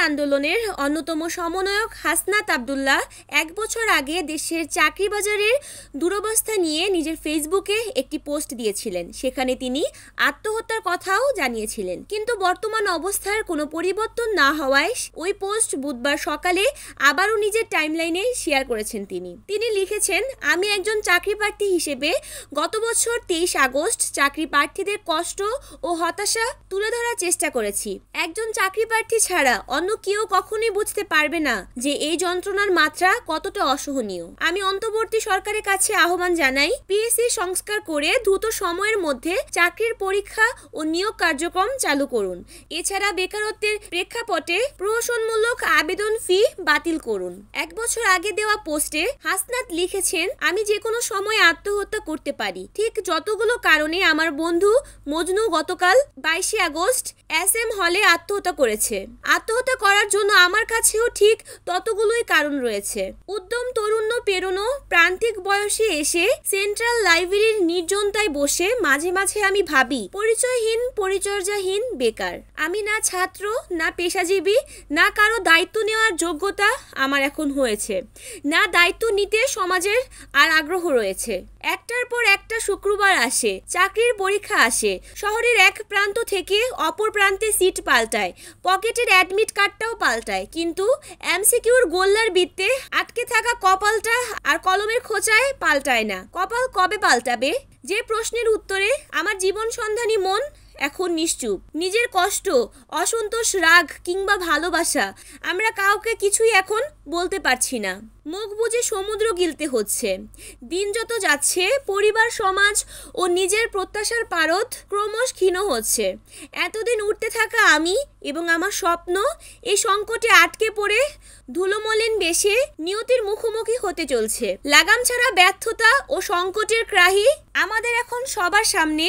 আন্দোলনের অন্যতম সমন্বয়ক হাসনাত আব্দুল্লাহ 1 বছর আগে দেশের চাকরি বাজারের দুরবস্থা নিয়ে নিজের ফেসবুকে একটি পোস্ট দিয়েছিলেন। সেখানে তিনি আত্মহত্যার কথাও জানিয়েছিলেন, কিন্তু বর্তমান অবস্থার কোনো পরিবর্তন না হওয়ায় ওই পোস্ট বুধবার সকালে আবারও নিজের টাইমলাইনে শেয়ার করেছেন। তিনি লিখেছেন, আমি একজন চাকরি প্রার্থী হিসেবে গত বছর 23 আগস্ট চাকরি প্রার্থীদের কষ্ট ও হতাশা তুলে ধরার চেষ্টা করেছি। একজন চাকরি প্রার্থী ছাড়া অন্য কেউ কখনোই বুঝতে পারবে না যে এই যন্ত্রণার মাত্রা কতটা অসহনীয়। আমি অন্তর্বর্তী সরকারের কাছে আহ্বান জানাই, পিএসসি সংস্কার করে দ্রুত সময়ের মধ্যে চাকরির পরীক্ষা ও নিয়োগ কার্যক্রম চালু করুন। এছাড়া বেকারত্বের প্রেক্ষাপটে প্রহসনমূলক আবেদন ফি বাতিল করুন। 1 বছর আগে দেওয়া পোস্টে হাসনাত লিখেছেন, আমি যে কোনো সময় আত্মহত্যা করতে পারি। ঠিক যতগুলো কারণে আমার বন্ধু মজনু গতকাল 22 আগস্ট SM হলে আত্মহত্যা করেছে। আত্মহত্যা করার জন্য আমার কাছেও ঠিক ততগুলোই কারণ রয়েছে। উদ্যম তরুণ্য পেরোনো প্রান্তিক বয়সে এসে সেন্ট্রাল লাইব্রেরির নির্জনতায় বসে মাঝে মাঝে আমি ভাবি, পরিচয়হীন পরিচর্যাহীন বেকার। আমি না ছাত্র, না পেশাজীবী, না কারো দায়িত্ব নেওয়ার যোগ্যতা আমার এখন হয়েছে, না দায়িত্ব নিতে সমাজের আর আগ্রহ রয়েছে। একটার পর একটা শুক্রবার আসে, চাকরির পরীক্ষা আসে, শহরের এক প্রান্ত থেকে অপর প্রান্তে সিট পাল্টায়, পকেটের অ্যাডমিট কার্ডটাও পাল্টায়, কিন্তু MCQর গোল্লার বৃত্তে আটকে থাকা কপালটা আর কলমের খোঁচায় পাল্টায় না। কপাল কবে পাল্টাবে? যে প্রশ্নের উত্তরে আমার জীবন সন্ধানী মন এখন নিশ্চুপ। নিজের কষ্ট, অসন্তোষ, রাগ কিংবা ভালোবাসা আমরা কাউকে কিছুই এখন বলতে পারছি না। মুখ বুজে সমুদ্র গিলতে হচ্ছে। দিন যত যাচ্ছে পরিবার, সমাজ ও নিজের প্রত্যাশার পারদ ক্রমশ ক্ষীণ হচ্ছে। এতদিন উঠতে থাকা আমি এবং আমার স্বপ্ন এই সংকটে আটকে পড়ে ধুলোমলিন বেশে নিয়তির মুখোমুখি হতে চলছে। লাগাম ছাড়া ব্যর্থতা ও সংকটের গ্রাহী আমাদের এখন সবার সামনে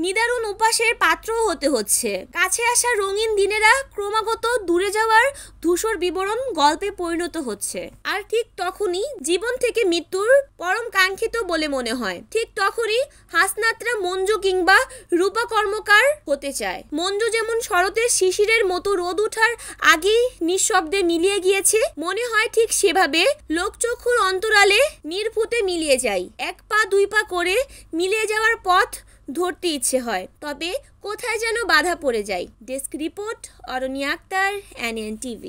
নিদারুণ উপাসের পাত্রও হতে হচ্ছে। কাছে আসা রঙিন দিনেরা ক্রমাগত দূরে যাওয়ার ধূসর বিবরণ গল্পে পরিণত হচ্ছে। আর ঠিক তখনই জীবন থেকে মৃত্যুর পরম কাঙ্ক্ষিত বলে মনে হয়। ঠিক তখনই হাসনাতরা মঞ্জু কিংবা রূপা কর্মকার হতে চায়। মঞ্জু যেমন শরতের শিশিরের মতো রোদ ওঠার আগেই নিঃশব্দে মিলিয়ে গিয়েছে, মনে হয় ঠিক সেভাবে লোকচক্ষুর অন্তরালে নির্ফুতে মিলিয়ে যায়। 1 পা 2 পা করে মিলিয়ে যাওয়ার পথ ধরতে ইচ্ছে হয়, তবে কোথায় যেন বাধা পড়ে যায়। Desk report, Aranya Akhtar, NN TV।